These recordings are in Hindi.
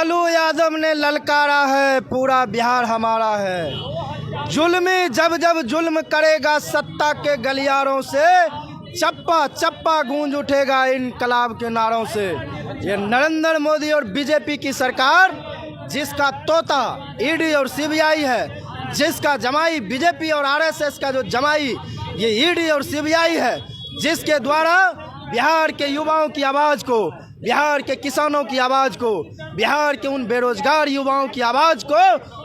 लालू यादव ने ललकारा है, पूरा बिहार हमारा है। जुल्मी जब जब जुल्म करेगा सत्ता के गलियारों से, चप्पा चप्पा गूंज उठेगा इनकलाब के नारों से। ये नरेंद्र मोदी और बीजेपी की सरकार, जिसका तोता ईडी और सीबीआई है, जिसका जमाई बीजेपी और आरएसएस का जो जमाई ये ईडी और सीबीआई है, जिसके द्वारा बिहार के युवाओं की आवाज़ को, बिहार के किसानों की आवाज़ को, बिहार के उन बेरोजगार युवाओं की आवाज़ को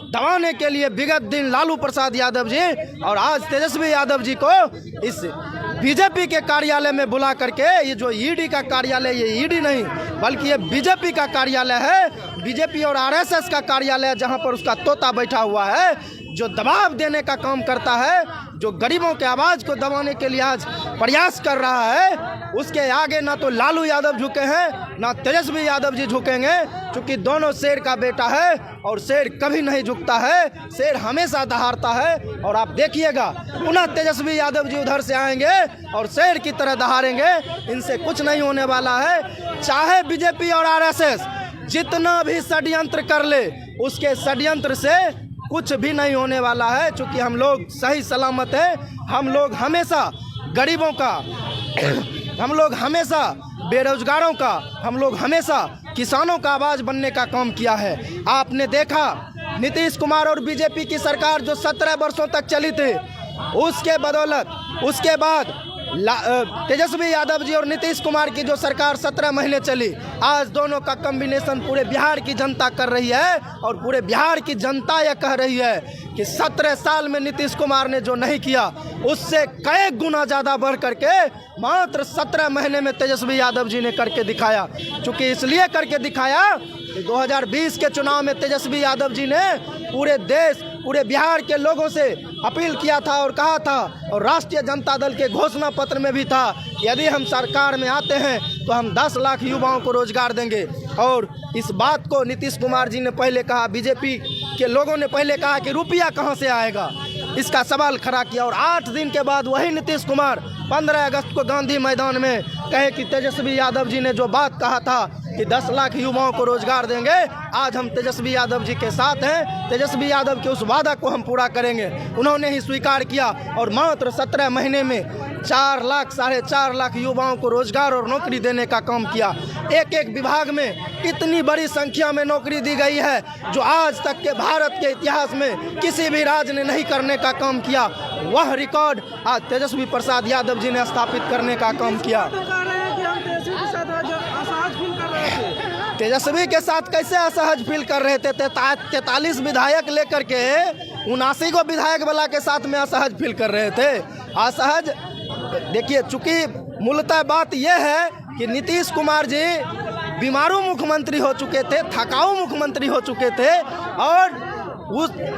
दबाने के लिए विगत दिन लालू प्रसाद यादव जी और आज तेजस्वी यादव जी को इस बीजेपी के कार्यालय में बुला करके, ये जो ईडी का कार्यालय, ये ईडी नहीं बल्कि ये बीजेपी का कार्यालय है, बीजेपी और आरएसएस का कार्यालय, जहां पर उसका तोता बैठा हुआ है, जो दबाव देने का काम करता है, जो गरीबों के आवाज़ को दबाने के लिए आज प्रयास कर रहा है, उसके आगे ना तो लालू यादव झुके हैं ना तेजस्वी यादव जी झुकेंगे, क्योंकि दोनों शेर का बेटा है और शेर कभी नहीं झुकता है, शेर हमेशा दहाड़ता है। और आप देखिएगा पुनः तेजस्वी यादव जी उधर से आएंगे और शेर की तरह दहाड़ेंगे, इनसे कुछ नहीं होने वाला है। चाहे बीजेपी और आरएसएस जितना भी षड्यंत्र कर ले, उसके षड्यंत्र से कुछ भी नहीं होने वाला है, क्योंकि हम लोग सही सलामत है। हम लोग हमेशा गरीबों का, हम लोग हमेशा बेरोजगारों का, हम लोग हमेशा किसानों का आवाज़ बनने का काम किया है। आपने देखा नीतीश कुमार और बीजेपी की सरकार जो 17 वर्षों तक चली थी, उसके बदौलत उसके बाद तेजस्वी यादव जी और नीतीश कुमार की जो सरकार 17 महीने चली, आज दोनों का कॉम्बिनेशन पूरे बिहार की जनता कर रही है। और पूरे बिहार की जनता यह कह रही है कि 17 साल में नीतीश कुमार ने जो नहीं किया, उससे कई गुना ज़्यादा बढ़ करके मात्र 17 महीने में तेजस्वी यादव जी ने करके दिखाया। चूँकि इसलिए करके दिखाया कि 2020 के चुनाव में तेजस्वी यादव जी ने पूरे देश, पूरे बिहार के लोगों से अपील किया था और कहा था, और राष्ट्रीय जनता दल के घोषणा पत्र में भी था, यदि हम सरकार में आते हैं तो हम 10 लाख युवाओं को रोजगार देंगे। और इस बात को नीतीश कुमार जी ने पहले कहा, बीजेपी के लोगों ने पहले कहा कि रुपया कहां से आएगा, इसका सवाल खड़ा किया। और 8 दिन के बाद वही नीतीश कुमार 15 अगस्त को गांधी मैदान में कहे कि तेजस्वी यादव जी ने जो बात कहा था कि 10 लाख युवाओं को रोजगार देंगे, आज हम तेजस्वी यादव जी के साथ हैं, तेजस्वी यादव के उस वादा को हम पूरा करेंगे। उन्होंने ही स्वीकार किया और मात्र 17 महीने में 4 लाख, 4.5 लाख युवाओं को रोजगार और नौकरी देने का काम किया। एक एक विभाग में इतनी बड़ी संख्या में नौकरी दी गई है, जो आज तक के भारत के इतिहास में किसी भी राज्य ने नहीं करने का काम किया। वह रिकॉर्ड आज तेजस्वी प्रसाद यादव जी ने स्थापित करने का काम किया। तेजस्वी के साथ कैसे असहज फील कर रहे थे? 43 विधायक लेकर के 79 को विधायक वाला के साथ में असहज फील कर रहे थे। असहज देखिए, चूंकि मूलतः बात यह है कि नीतीश कुमार जी बीमारू मुख्यमंत्री हो चुके थे, थकाऊ मुख्यमंत्री हो चुके थे, और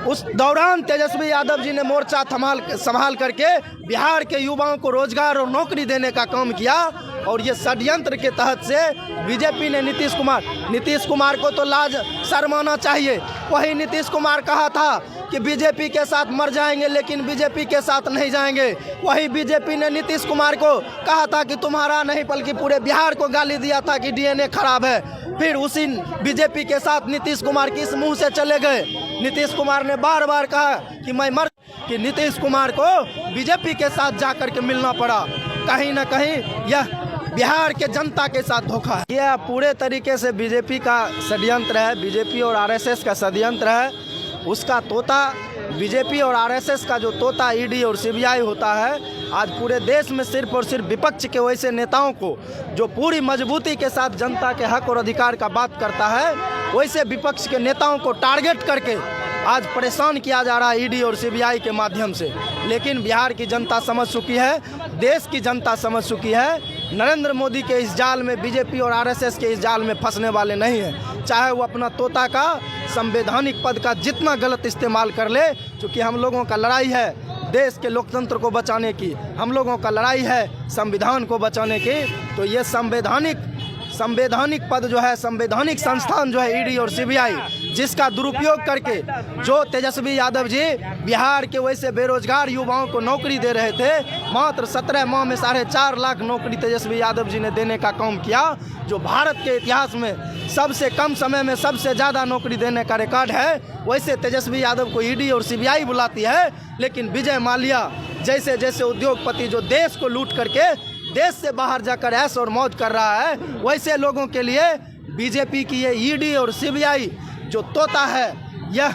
उस दौरान तेजस्वी यादव जी ने मोर्चा संभाल करके बिहार के युवाओं को रोजगार और नौकरी देने का काम किया। और ये षड्यंत्र के तहत से बीजेपी ने नीतीश कुमार को तो लाज शर्माना चाहिए। वही नीतीश कुमार कहा था कि बीजेपी के साथ मर जाएंगे लेकिन बीजेपी के साथ नहीं जाएंगे। वही बीजेपी ने नीतीश कुमार को कहा था कि तुम्हारा नहीं बल्कि पूरे बिहार को गाली दिया था कि डीएनए खराब है। फिर उसी बीजेपी के साथ नीतीश कुमार किस मुंह से चले गए? नीतीश कुमार ने बार बार कहा कि मैं मर, कि नीतीश कुमार को बीजेपी के साथ जाकर के मिलना पड़ा। कहीं ना कहीं यह बिहार के जनता के साथ धोखा है। यह पूरे तरीके से बीजेपी का षड्यंत्र है, बीजेपी और आरएसएस का षड्यंत्र है। उसका तोता, बीजेपी और आरएसएस का जो तोता ईडी और सीबीआई होता है, आज पूरे देश में सिर्फ और सिर्फ विपक्ष के वैसे नेताओं को, जो पूरी मजबूती के साथ जनता के हक और अधिकार का बात करता है, वैसे विपक्ष के नेताओं को टारगेट करके आज परेशान किया जा रहा है ईडी और सीबीआई के माध्यम से। लेकिन बिहार की जनता समझ चुकी है, देश की जनता समझ चुकी है, नरेंद्र मोदी के इस जाल में, बीजेपी और आरएसएस के इस जाल में फंसने वाले नहीं हैं। चाहे वो अपना तोता का संवैधानिक पद का जितना गलत इस्तेमाल कर ले, क्योंकि हम लोगों का लड़ाई है देश के लोकतंत्र को बचाने की, हम लोगों का लड़ाई है संविधान को बचाने की। तो ये संवैधानिक पद जो है, संवैधानिक संस्थान जो है ईडी और सीबीआई, जिसका दुरुपयोग करके जो तेजस्वी यादव जी बिहार के वैसे बेरोजगार युवाओं को नौकरी दे रहे थे, मात्र 17 माह में 4.5 लाख नौकरी तेजस्वी यादव जी ने देने का काम किया, जो भारत के इतिहास में सबसे कम समय में सबसे ज़्यादा नौकरी देने का रिकॉर्ड है। वैसे तेजस्वी यादव को ईडी और सीबीआई बुलाती है, लेकिन विजय माल्या जैसे जैसे उद्योगपति जो देश को लूट करके देश से बाहर जाकर ऐश और मौज कर रहा है, वैसे लोगों के लिए बीजेपी की ये ईडी और सीबीआई जो तोता है, यह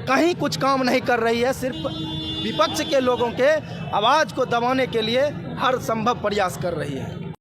कहीं कुछ काम नहीं कर रही है। सिर्फ विपक्ष के लोगों के आवाज़ को दबाने के लिए हर संभव प्रयास कर रही है।